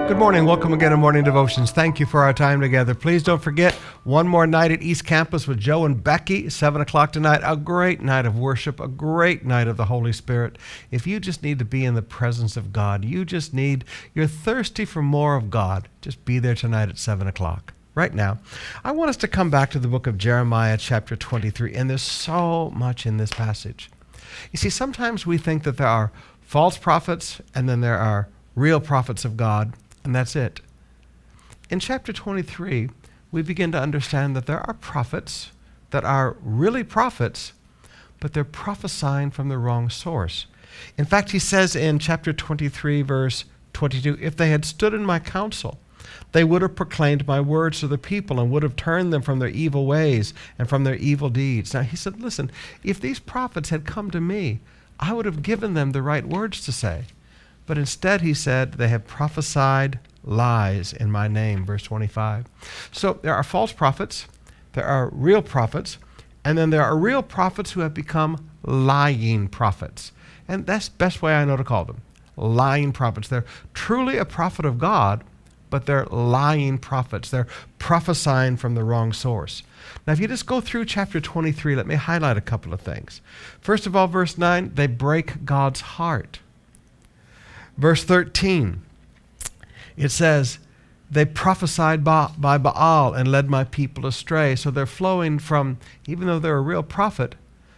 Good morning. Welcome again to Morning Devotions. Thank you for our time together. Please don't forget, one more night at East Campus with Joe and Becky, 7 o'clock tonight. A great night of worship, a great night of the Holy Spirit. If you just need to be in the presence of God, you're thirsty for more of God, just be there tonight at 7 o'clock. Right now, I want us to come back to the book of Jeremiah, chapter 23, and there's so much in this passage. You see, sometimes we think that there are false prophets and then there are real prophets of God, and that's it. In chapter 23, we begin to understand that there are prophets that are really prophets, but they're prophesying from the wrong source. In fact, he says in chapter 23, verse 22, if they had stood in my counsel, they would have proclaimed my words to the people and would have turned them from their evil ways and from their evil deeds. Now, he said, listen, if these prophets had come to me, I would have given them the right words to say. But instead, he said, they have prophesied lies in my name, verse 25. So there are false prophets, there are real prophets, and then there are real prophets who have become lying prophets. And that's the best way I know to call them, lying prophets. They're truly a prophet of God, but they're lying prophets. They're prophesying from the wrong source. Now, if you just go through chapter 23, let me highlight a couple of things. First of all, verse 9, they break God's heart. Verse 13, it says, they prophesied by Baal and led my people astray. So they're flowing from, even though they're a real prophet,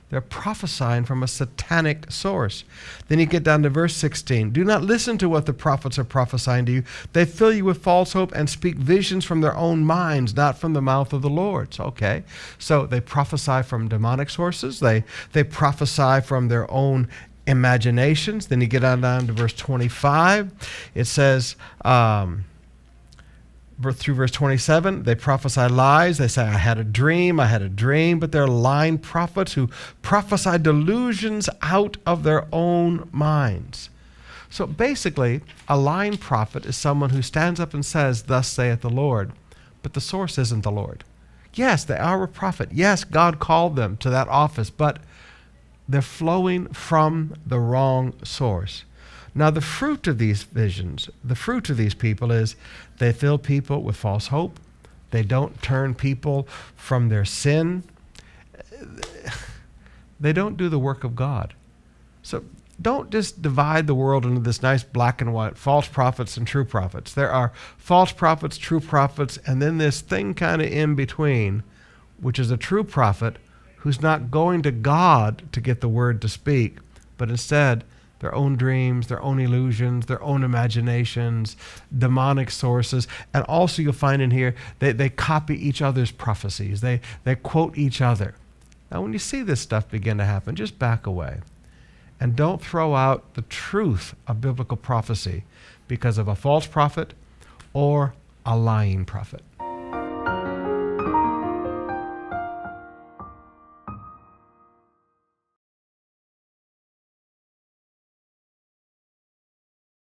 they're prophesying from a satanic source. Then you get down to verse 16. Do not listen to what the prophets are prophesying to you. They fill you with false hope and speak visions from their own minds, not from the mouth of the Lord. So they prophesy from demonic sources. They prophesy from their own imaginations. Then you get on down to verse 25. It says, through verse 27, they prophesy lies. They say, I had a dream, but they're lying prophets who prophesy delusions out of their own minds. So basically, a lying prophet is someone who stands up and says, thus saith the Lord, but the source isn't the Lord. Yes, they are a prophet. Yes, God called them to that office, but they're flowing from the wrong source. Now, the fruit of these visions, the fruit of these people is they fill people with false hope. They don't turn people from their sin. They don't do the work of God. So don't just divide the world into this nice black and white, false prophets and true prophets. There are false prophets, true prophets, and then this thing kind of in between, which is a true prophet who's not going to God to get the word to speak, but instead their own dreams, their own illusions, their own imaginations, demonic sources. And also you'll find in here, they copy each other's prophecies. They quote each other. Now when you see this stuff begin to happen, just back away. And don't throw out the truth of biblical prophecy because of a false prophet or a lying prophet.